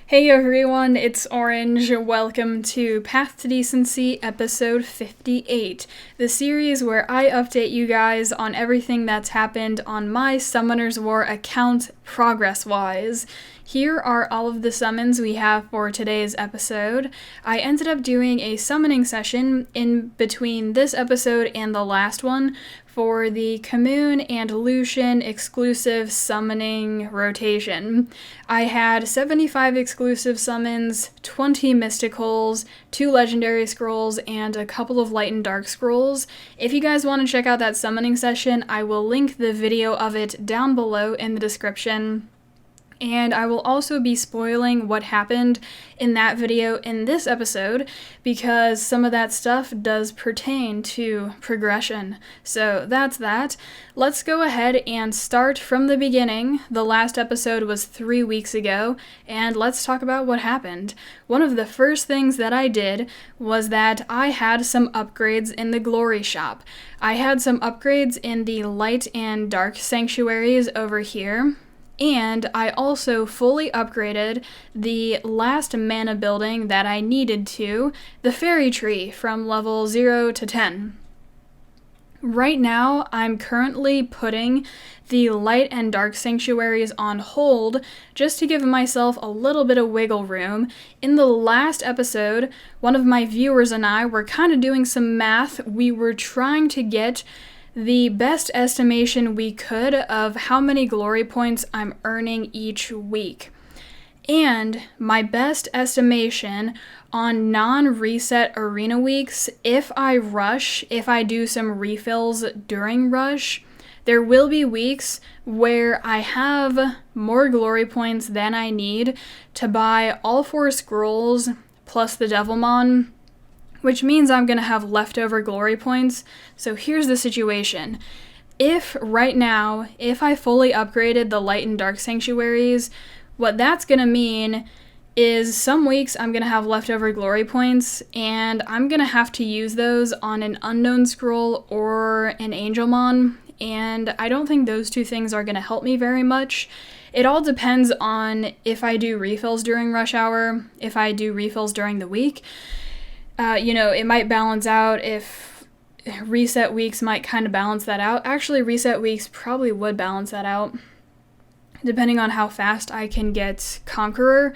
Hey everyone, it's Orange. Welcome to Path to Decency episode 58, the series where I update you guys on everything that's happened on my Summoner's War account progress-wise. Here are all of the summons we have for today's episode. I ended up doing a summoning session in between this episode and the last one for the Kimoon and Lucian exclusive summoning rotation. I had 75 exclusive summons, 20 mysticals, 2 legendary scrolls, and a couple of light and dark scrolls. If you guys want to check out that summoning session, I will link the video of it down below in the description. And I will also be spoiling what happened in that video in this episode because some of that stuff does pertain to progression. So that's that. Let's go ahead and start from the beginning. The last episode was 3 weeks ago, and let's talk about what happened. One of the first things that I did was that I had some upgrades in the Glory Shop. I had some upgrades in the light and dark sanctuaries over here. And I also fully upgraded the last mana building that I needed to, the Fairy Tree, from level 0 to 10. Right now, I'm currently putting the light and dark sanctuaries on hold just to give myself a little bit of wiggle room. In the last episode, one of my viewers and I were kind of doing some math. We were trying to get the best estimation we could of how many glory points I'm earning each week. And my best estimation on non-reset arena weeks, if I do some refills during rush, there will be weeks where I have more glory points than I need to buy all 4 scrolls plus the Devilmon, which means I'm going to have leftover glory points. So here's the situation. If I fully upgraded the light and dark sanctuaries, what that's going to mean is some weeks I'm going to have leftover glory points, and I'm going to have to use those on an unknown scroll or an Angelmon, and I don't think those two things are going to help me very much. It all depends on if I do refills during rush hour, if I do refills during the week. It might balance out if reset weeks might kind of balance that out. Actually, reset weeks probably would balance that out, depending on how fast I can get Conqueror.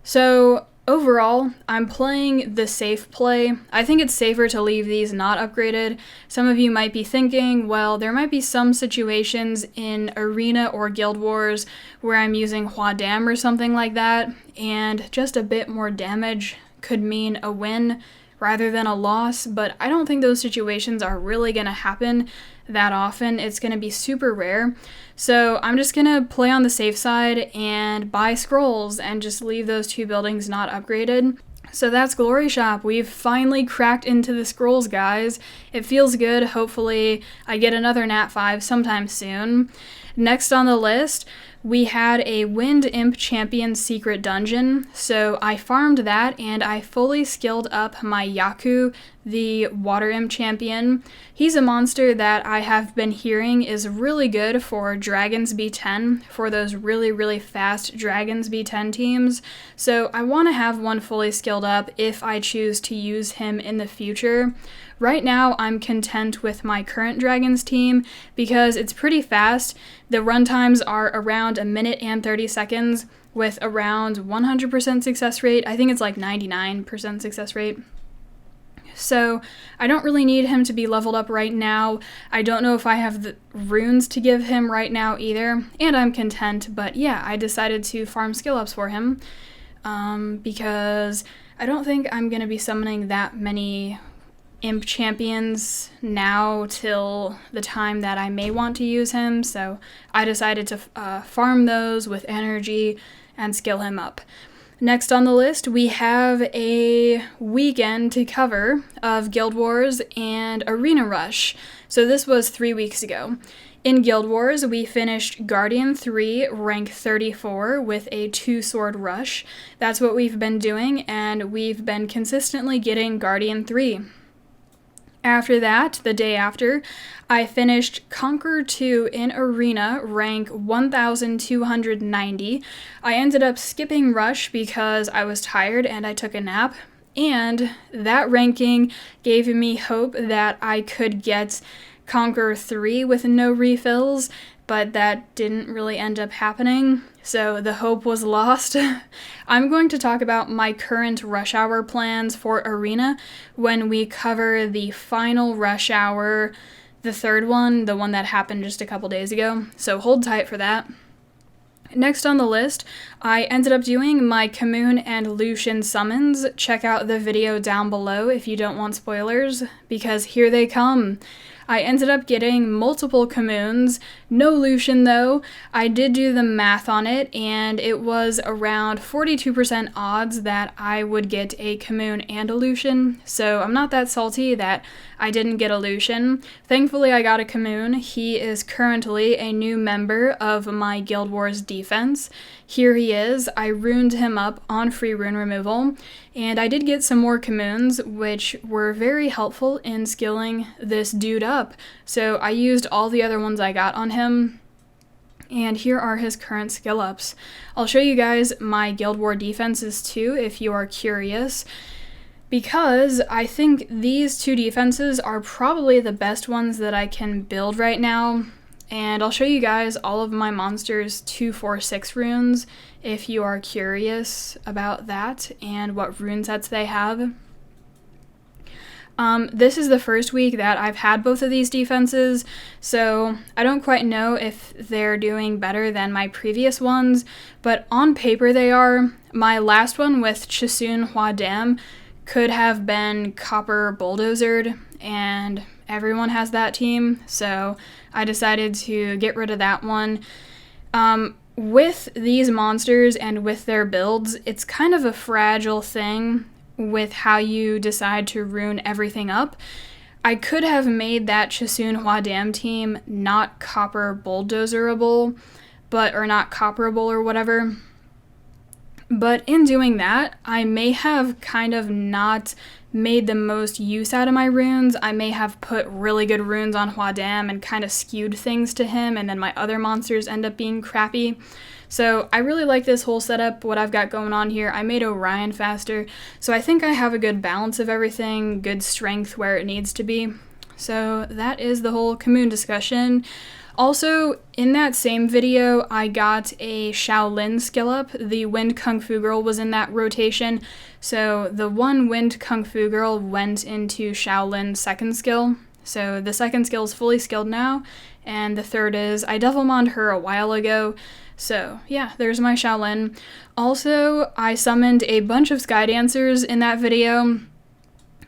So overall, I'm playing the safe play. I think it's safer to leave these not upgraded. Some of you might be thinking, well, there might be some situations in Arena or Guild Wars where I'm using Hua Dam or something like that, and just a bit more damage could mean a win rather than a loss, but I don't think those situations are really going to happen that often. It's going to be super rare. So I'm just going to play on the safe side and buy scrolls and just leave those 2 buildings not upgraded. So that's Glory Shop. We've finally cracked into the scrolls, guys. It feels good. Hopefully I get another Nat 5 sometime soon. Next on the list, we had a Wind Imp Champion secret dungeon, so I farmed that and I fully skilled up my Yaku, the Water Imp Champion. He's a monster that I have been hearing is really good for Dragons B10, for those really, really fast Dragons B10 teams, so I want to have one fully skilled up if I choose to use him in the future. Right now, I'm content with my current Dragons team because it's pretty fast. The runtimes are around 1 minute and 30 seconds with around 100% success rate. I think it's like 99% success rate. So I don't really need him to be leveled up right now. I don't know if I have the runes to give him right now either, and I'm content. But yeah, I decided to farm skill ups for him because I don't think I'm going to be summoning that many imp champions now till the time that I may want to use him, so I decided to farm those with energy and skill him up. Next on the list, we have a weekend to cover of Guild Wars and Arena Rush. So this was 3 weeks ago. In Guild Wars, we finished Guardian 3, rank 34, with a 2-sword rush. That's what we've been doing, and we've been consistently getting Guardian 3. After that, the day after, I finished Conquer 2 in Arena, rank 1290. I ended up skipping Rush because I was tired and I took a nap, and that ranking gave me hope that I could get Conquer 3 with no refills, but that didn't really end up happening, so the hope was lost. I'm going to talk about my current rush hour plans for Arena when we cover the final rush hour, the third one, the one that happened just a couple days ago, so hold tight for that. Next on the list, I ended up doing my Kimoon and Lucian summons. Check out the video down below if you don't want spoilers, because here they come. I ended up getting multiple Kimoons, no Lucian though. I did do the math on it, and it was around 42% odds that I would get a Kimoon and a Lucian, so I'm not that salty that I didn't get a Lucian. Thankfully I got a Kimoon. He is currently a new member of my Guild Wars defense. Here he is. I runed him up on free rune removal, and I did get some more Kimoons, which were very helpful in skilling this dude up. So I used all the other ones I got on him, and here are his current skill ups. I'll show you guys my Guild War defenses too if you are curious, because I think these two defenses are probably the best ones that I can build right now. And I'll show you guys all of my monsters 2, 4, 6 runes if you are curious about that and what rune sets they have. This is the first week that I've had both of these defenses, so I don't quite know if they're doing better than my previous ones, but on paper they are. My last one with Chisun Hua Dam could have been Copper Bulldozered, and everyone has that team, so I decided to get rid of that one. With these monsters and with their builds, it's kind of a fragile thing with how you decide to rune everything up. I could have made that Chisun Hua Dam team not Copper Bulldozerable, or not Copperable or whatever. But in doing that, I may have kind of not made the most use out of my runes. I may have put really good runes on Hua Dam and kind of skewed things to him, and then my other monsters end up being crappy. So I really like this whole setup, what I've got going on here. I made Orion faster, so I think I have a good balance of everything, good strength where it needs to be. So that is the whole Kimoon discussion. Also, in that same video, I got a Shaolin skill up. The Wind Kung Fu Girl was in that rotation, so the one Wind Kung Fu Girl went into Shaolin's second skill. So the second skill is fully skilled now, and the third is, I Devilmonned her a while ago. So yeah, there's my Shaolin. Also, I summoned a bunch of Sky Dancers in that video,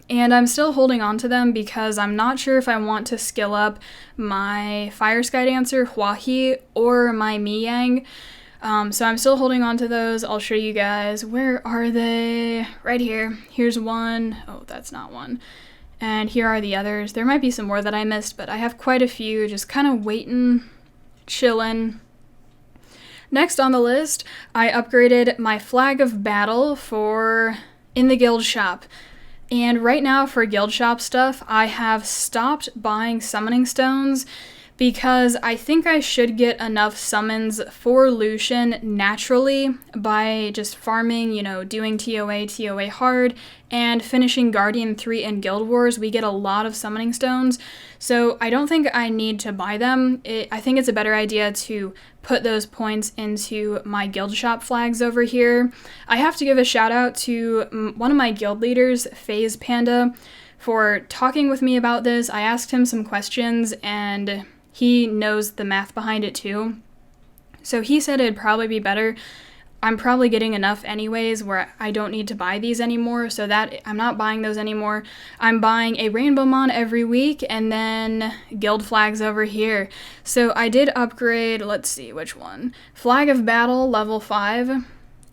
and I'm still holding on to them because I'm not sure if I want to skill up my Fire Sky Dancer, Hua-He, or my Mi-Yang. So I'm still holding on to those. I'll show you guys. Where are they? Right here. Here's one. Oh, that's not one. And here are the others. There might be some more that I missed, but I have quite a few just kind of waiting, chilling. Next on the list, I upgraded my Flag of Battle in the guild shop. And right now for guild shop stuff, I have stopped buying summoning stones because I think I should get enough summons for Lucian naturally by just farming, doing TOA hard, and finishing Guardian 3 in Guild Wars. We get a lot of summoning stones, so I don't think I need to buy them. I think it's a better idea to put those points into my guild shop flags over here. I have to give a shout out to one of my guild leaders, FaZe Panda, for talking with me about this. I asked him some questions, and he knows the math behind it too. So he said it'd probably be better. I'm probably getting enough anyways where I don't need to buy these anymore, so that I'm not buying those anymore. I'm buying a Rainbow Mon every week and then guild flags over here. So I did upgrade, let's see which one. Flag of Battle level 5.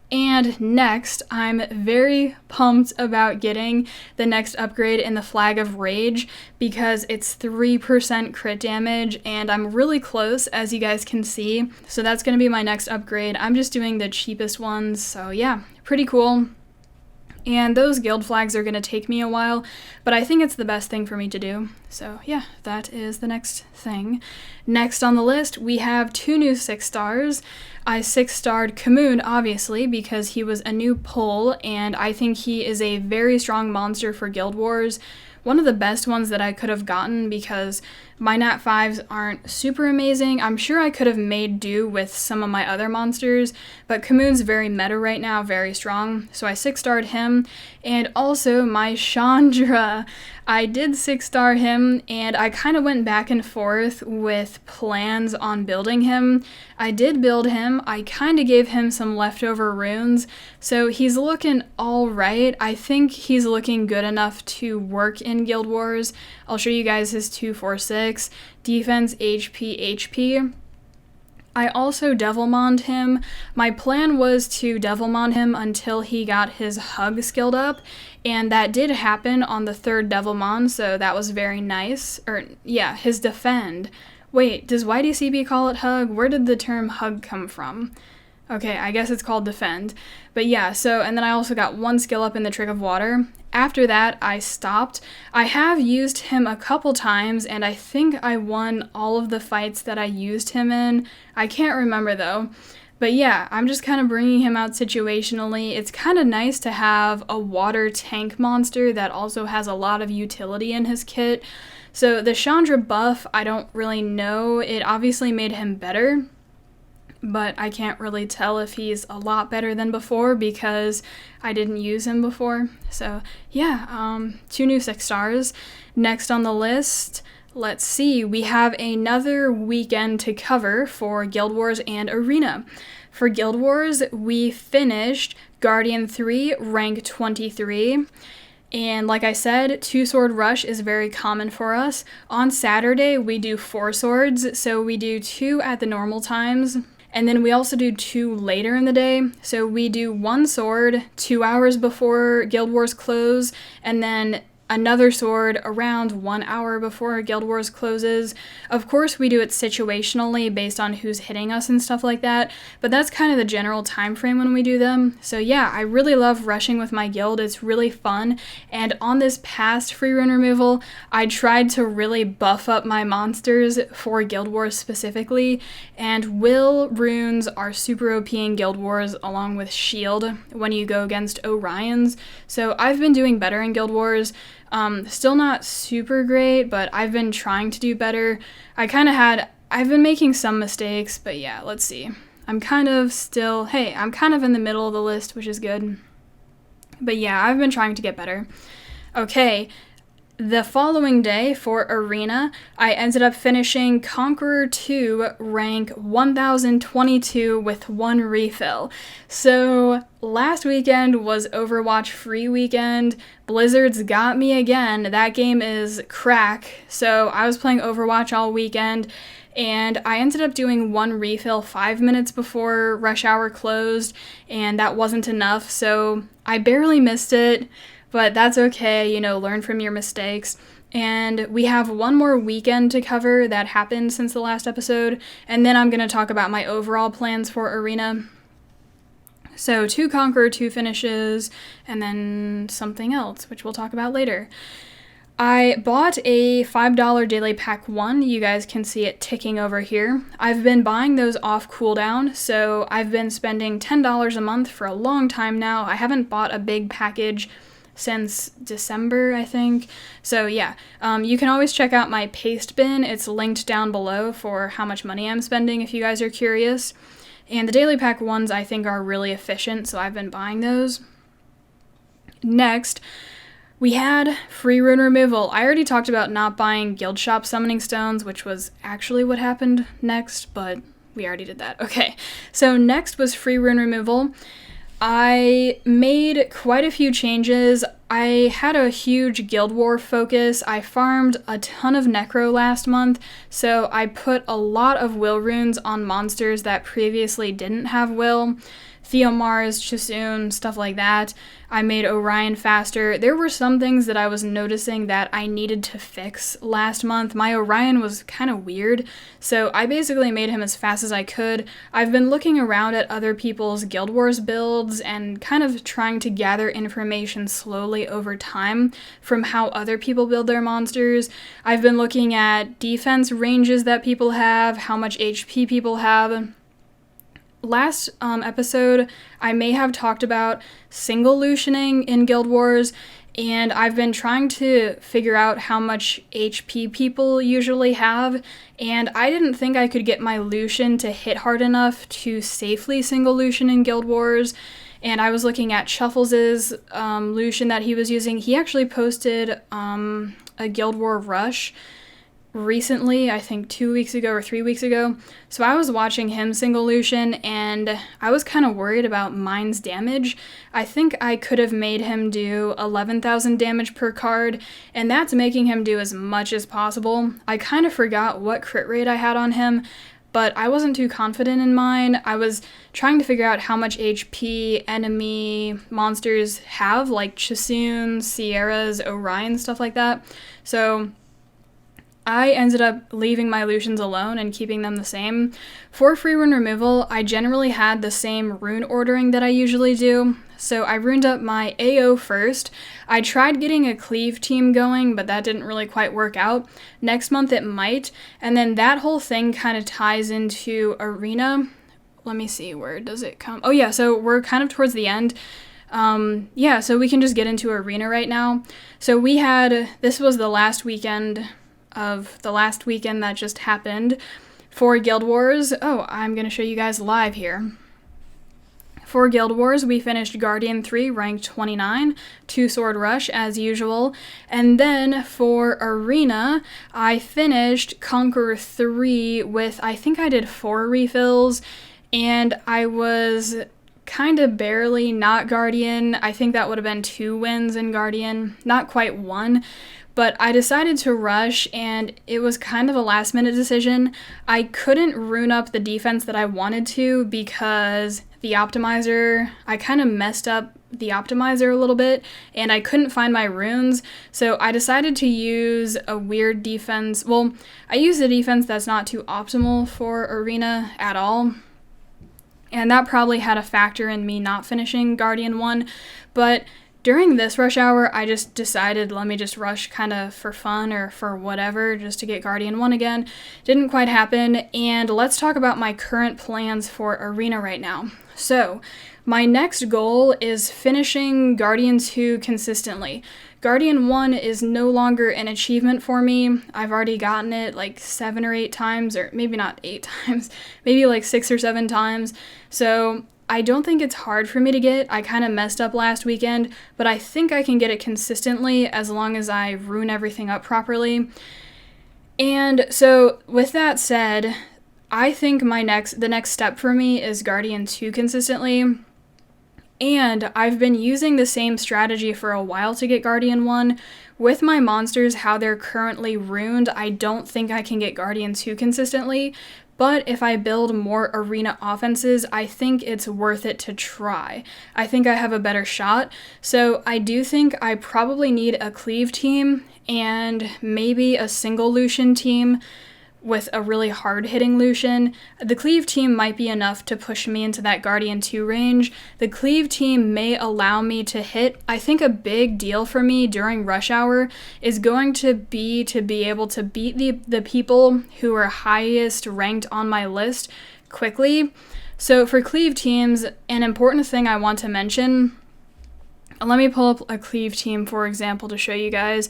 And next, I'm very pumped about getting the next upgrade in the Flag of Rage because it's 3% crit damage, and I'm really close, as you guys can see. So that's going to be my next upgrade. I'm just doing the cheapest ones, so yeah, pretty cool. and those guild flags are going to take me a while, but I think it's the best thing for me to do. So yeah, that is the next thing. Next on the list, we have 2 new 6 stars. I 6-starred Kimoon, obviously, because he was a new pull, and I think he is a very strong monster for Guild Wars. One of the best ones that I could have gotten, because my Nat 5s aren't super amazing. I'm sure I could have made do with some of my other monsters, but Kimoon's very meta right now, very strong, so I 6-starred him. And also my Chandra, I did 6-star him, and I kind of went back and forth with plans on building him. I did build him. I kind of gave him some leftover runes, so he's looking alright. I think he's looking good enough to work in Guild Wars. I'll show you guys his 246, defense, HP. I also Devilmond him. My plan was to Devilmond him until he got his hug skilled up, and that did happen on the 3rd Devilmond, so that was very nice. Or, yeah, his defend. Wait, does YDCB call it hug? Where did the term hug come from? Okay, I guess it's called defend. But yeah, so, and then I also got 1 skill up in the Trick of Water. After that, I stopped. I have used him a couple times, and I think I won all of the fights that I used him in. I can't remember though. But yeah, I'm just kind of bringing him out situationally. It's kind of nice to have a water tank monster that also has a lot of utility in his kit. So the Chandra buff, I don't really know. It obviously made him better, but I can't really tell if he's a lot better than before because I didn't use him before. So yeah, 2 new 6 stars. Next on the list, let's see, we have another weekend to cover for Guild Wars and Arena. For Guild Wars, we finished Guardian 3, rank 23. And like I said, 2-sword rush is very common for us. On Saturday, we do 4 swords, so we do 2 at the normal times, and then we also do 2 later in the day. So we do 1 sword 2 hours before Guild Wars close, and then another sword around 1 hour before Guild Wars closes. Of course, we do it situationally based on who's hitting us and stuff like that, but that's kind of the general time frame when we do them. So yeah, I really love rushing with my guild. It's really fun, and on this past free rune removal, I tried to really buff up my monsters for Guild Wars specifically, and will runes are super OP in Guild Wars along with shield when you go against Orions. So I've been doing better in Guild Wars. Still not super great, but I've been trying to do better. I've been making some mistakes, but yeah, let's see. I'm kind of in the middle of the list, which is good. But yeah, I've been trying to get better. Okay, the following day for Arena, I ended up finishing Conqueror 2, rank 1022 with 1 refill. So last weekend was Overwatch free weekend. Blizzard's got me again. That game is crack. So I was playing Overwatch all weekend, and I ended up doing 1 refill 5 minutes before rush hour closed, and that wasn't enough, so I barely missed it. But that's okay, you know, learn from your mistakes. And we have 1 more weekend to cover that happened since the last episode, and then I'm going to talk about my overall plans for Arena. So 2 Conqueror, 2 finishes, and then something else, which we'll talk about later. I bought a $5 daily pack 1. You guys can see it ticking over here. I've been buying those off cooldown, so I've been spending $10 a month for a long time now. I haven't bought a big package since December, I think. So yeah, you can always check out my paste bin. It's linked down below for how much money I'm spending if you guys are curious. And the daily pack 1s I think are really efficient, so I've been buying those. Next, we had free rune removal. I already talked about not buying guild shop summoning stones, which was actually what happened next, but we already did that. Okay, so next was free rune removal. I made quite a few changes. I had a huge Guild War focus. I farmed a ton of necro last month, so I put a lot of will runes on monsters that previously didn't have will. Theomars, Chisoon, stuff like that. I made Orion faster. There were some things that I was noticing that I needed to fix last month. My Orion was kind of weird, so I basically made him as fast as I could. I've been looking around at other people's Guild Wars builds and kind of trying to gather information slowly over time from how other people build their monsters. I've been looking at defense ranges that people have, how much HP people have. Last episode, I may have talked about single lutioning in Guild Wars, and I've been trying to figure out how much HP people usually have, and I didn't think I could get my Lucian to hit hard enough to safely single lution in Guild Wars, and I was looking at Shuffles' Lucian that he was using. He actually posted a Guild War rush recently, I think 2 weeks ago or 3 weeks ago. So I was watching him single Lucian, and I was kind of worried about mine's damage. I think I could have made him do 11,000 damage per card, and that's making him do as much as possible. I kind of forgot what crit rate I had on him, but I wasn't too confident in mine. I was trying to figure out how much HP enemy monsters have, like Chisoon, Sierras, Orion, stuff like that. So I ended up leaving my Lucians alone and keeping them the same. For free rune removal, I generally had the same rune ordering that I usually do. So I runed up my AO first. I tried getting a cleave team going, but that didn't really quite work out. Next month it might. And then that whole thing kind of ties into arena. Let me see, where does it come? Oh yeah, so we're kind of towards the end. So we can just get into arena right now. So this was the last weekend of the last weekend that just happened for Guild Wars. Oh, I'm going to show you guys live here. For Guild Wars, we finished Guardian 3, rank 29, 2-sword rush as usual. And then for Arena, I finished Conqueror 3 with, I think I did 4 refills, and I was kind of barely not Guardian. I think that would have been 2 wins in Guardian, not quite 1. But I decided to rush, and it was kind of a last-minute decision. I couldn't rune up the defense that I wanted to because the optimizer, I kind of messed up the optimizer a little bit, and I couldn't find my runes, so I decided to use a weird defense. Well, I used a defense that's not too optimal for Arena at all, and that probably had a factor in me not finishing Guardian 1, but during this rush hour, I just decided, let me just rush kind of for fun or for whatever, just to get Guardian 1 again. Didn't quite happen, and let's talk about my current plans for Arena right now. So, my next goal is finishing Guardian 2 consistently. Guardian 1 is no longer an achievement for me. I've already gotten it like 7 or 8 times, or maybe not 8 times, maybe like 6 or 7 times. So I don't think it's hard for me to get. I kind of messed up last weekend, but I think I can get it consistently as long as I rune everything up properly. And so with that said, I think the next step for me is Guardian 2 consistently. And I've been using the same strategy for a while to get Guardian 1. With my monsters, how they're currently runed, I don't think I can get Guardian 2 consistently. But if I build more arena offenses, I think it's worth it to try. I think I have a better shot. So I do think I probably need a cleave team and maybe a single Lucian team with a really hard-hitting Lucian. The cleave team might be enough to push me into that Guardian 2 range. The cleave team may allow me to hit. I think a big deal for me during rush hour is going to be able to beat the people who are highest ranked on my list quickly. So for cleave teams, an important thing I want to mention, let me pull up a cleave team, for example, to show you guys.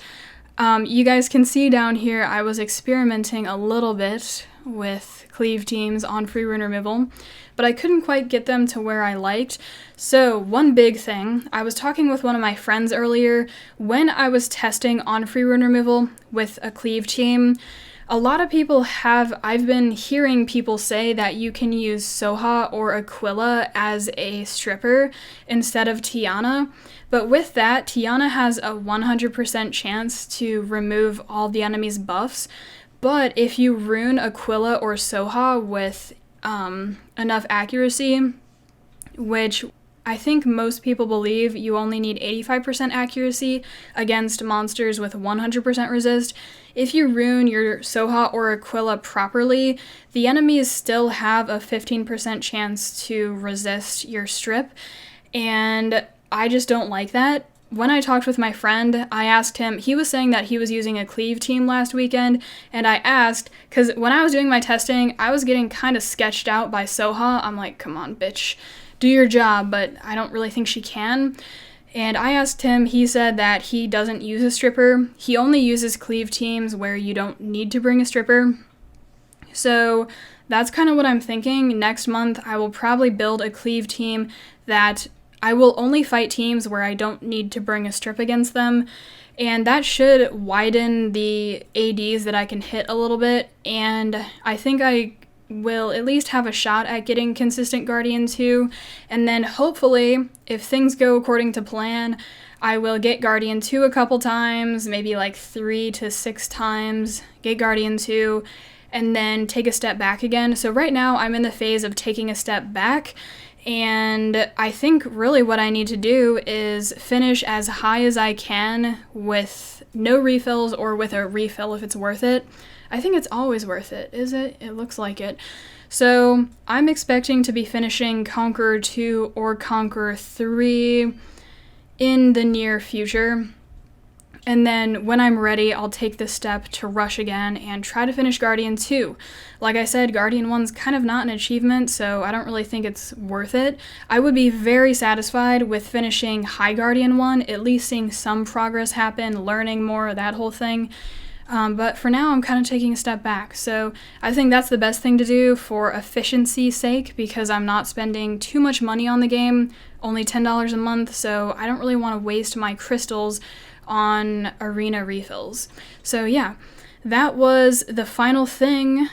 You guys can see down here I was experimenting a little bit with cleave teams on free rune removal, but I couldn't quite get them to where I liked. So one big thing, I was talking with one of my friends earlier, when I was testing on free rune removal with a cleave team, a lot of people I've been hearing people say that you can use Soha or Aquila as a stripper instead of Tiana. But with that, Tiana has a 100% chance to remove all the enemy's buffs. But if you rune Aquila or Soha with enough accuracy, which I think most people believe you only need 85% accuracy against monsters with 100% resist. If you rune your Soha or Aquila properly, the enemies still have a 15% chance to resist your strip, and I just don't like that. When I talked with my friend, I asked him, he was saying that he was using a cleave team last weekend, and I asked, because when I was doing my testing, I was getting kind of sketched out by Soha. I'm like, come on, bitch, do your job, but I don't really think she can. And I asked him, he said that he doesn't use a stripper. He only uses cleave teams where you don't need to bring a stripper. So that's kind of what I'm thinking. Next month, I will probably build a cleave team that I will only fight teams where I don't need to bring a strip against them, and that should widen the ADs that I can hit a little bit, and I think I will at least have a shot at getting consistent Guardian 2, and then hopefully, if things go according to plan, I will get Guardian 2 a couple times, maybe like 3 to 6 times, get Guardian 2, and then take a step back again. So right now, I'm in the phase of taking a step back, and I think really what I need to do is finish as high as I can with no refills or with a refill if it's worth it. I think it's always worth it, is it? It looks like it. So I'm expecting to be finishing Conqueror 2 or Conqueror 3 in the near future. And then when I'm ready, I'll take the step to rush again and try to finish Guardian 2. Like I said, Guardian 1's kind of not an achievement, so I don't really think it's worth it. I would be very satisfied with finishing High Guardian 1, at least seeing some progress happen, learning more, that whole thing. But for now, I'm kind of taking a step back. So I think that's the best thing to do for efficiency's sake, because I'm not spending too much money on the game, only $10 a month, so I don't really want to waste my crystals on arena refills. So yeah, that was the final thing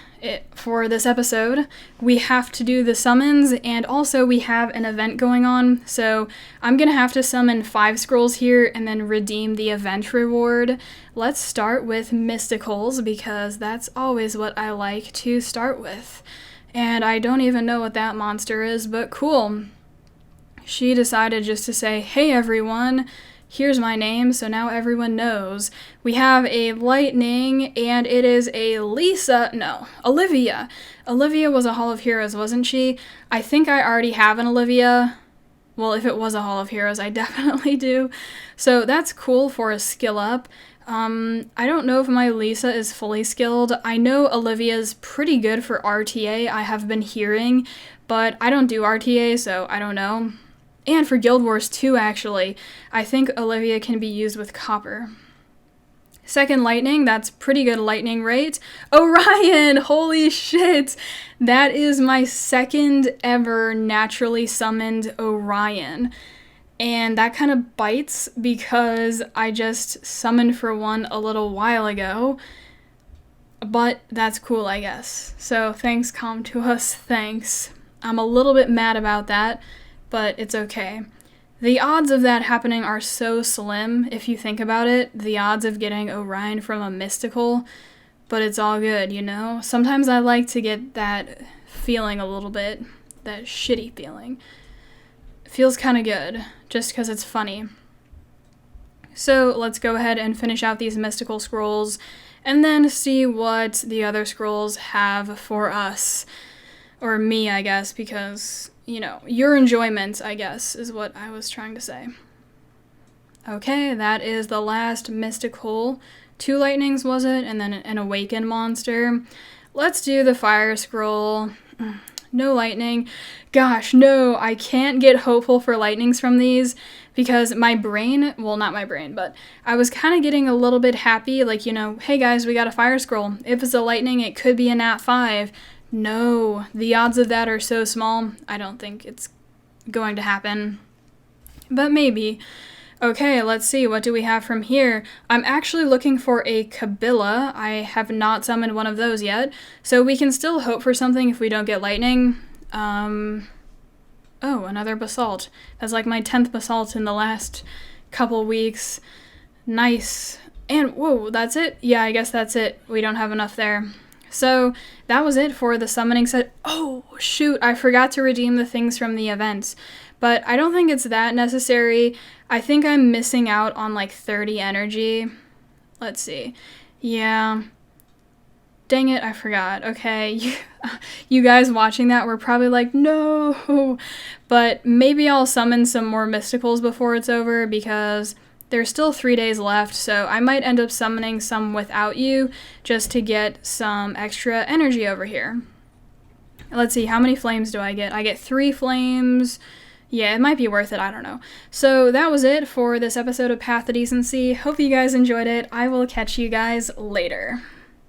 for this episode. We have to do the summons, and also we have an event going on, so I'm gonna have to summon 5 scrolls here and then redeem the event reward. Let's start with mysticals, because that's always what I like to start with. And I don't even know what that monster is, but cool. She decided just to say, hey everyone, here's my name, so now everyone knows. We have a lightning, and it is a Olivia. Olivia was a Hall of Heroes, wasn't she? I think I already have an Olivia. Well, if it was a Hall of Heroes, I definitely do. So that's cool for a skill up. I don't know if my Lisa is fully skilled. I know Olivia's pretty good for RTA, I have been hearing, but I don't do RTA, so I don't know. And for Guild Wars 2, actually, I think Olivia can be used with copper. Second lightning, that's pretty good lightning rate. Orion! Holy shit! That is my second ever naturally summoned Orion. And that kind of bites because I just summoned for one a little while ago. But that's cool, I guess. So thanks, Come2Us, thanks. I'm a little bit mad about that, but it's okay. The odds of that happening are so slim, if you think about it, the odds of getting Orion from a mystical, but it's all good, you know? Sometimes I like to get that feeling a little bit, that shitty feeling. It feels kind of good, just because it's funny. So let's go ahead and finish out these mystical scrolls, and then see what the other scrolls have for us. Or me, I guess, because, you know, your enjoyment, I guess, is what I was trying to say. Okay, that is the last mystical. 2 lightnings, was it? And then an awakened monster. Let's do the fire scroll. No lightning. Gosh, no, I can't get hopeful for lightnings from these because my brain, well, not my brain, but I was kind of getting a little bit happy, like, you know, hey guys, we got a fire scroll. If it's a lightning, it could be a nat 5. No, the odds of that are so small, I don't think it's going to happen. But maybe. Okay, let's see, what do we have from here? I'm actually looking for a Kabila. I have not summoned one of those yet, so we can still hope for something if we don't get lightning. Oh, another basalt. That's like my 10th basalt in the last couple weeks. Nice. And, whoa, that's it? Yeah, I guess that's it. We don't have enough there. So that was it for the summoning set. Oh, shoot, I forgot to redeem the things from the events. But I don't think it's that necessary. I think I'm missing out on like 30 energy. Let's see. Yeah. Dang it, I forgot. Okay, you guys watching that were probably like, no. But maybe I'll summon some more mysticals before it's over because there's still 3 days left, so I might end up summoning some without you just to get some extra energy over here. Let's see, how many flames do I get? I get 3 flames. Yeah, it might be worth it, I don't know. So that was it for this episode of Path to Decency. Hope you guys enjoyed it. I will catch you guys later.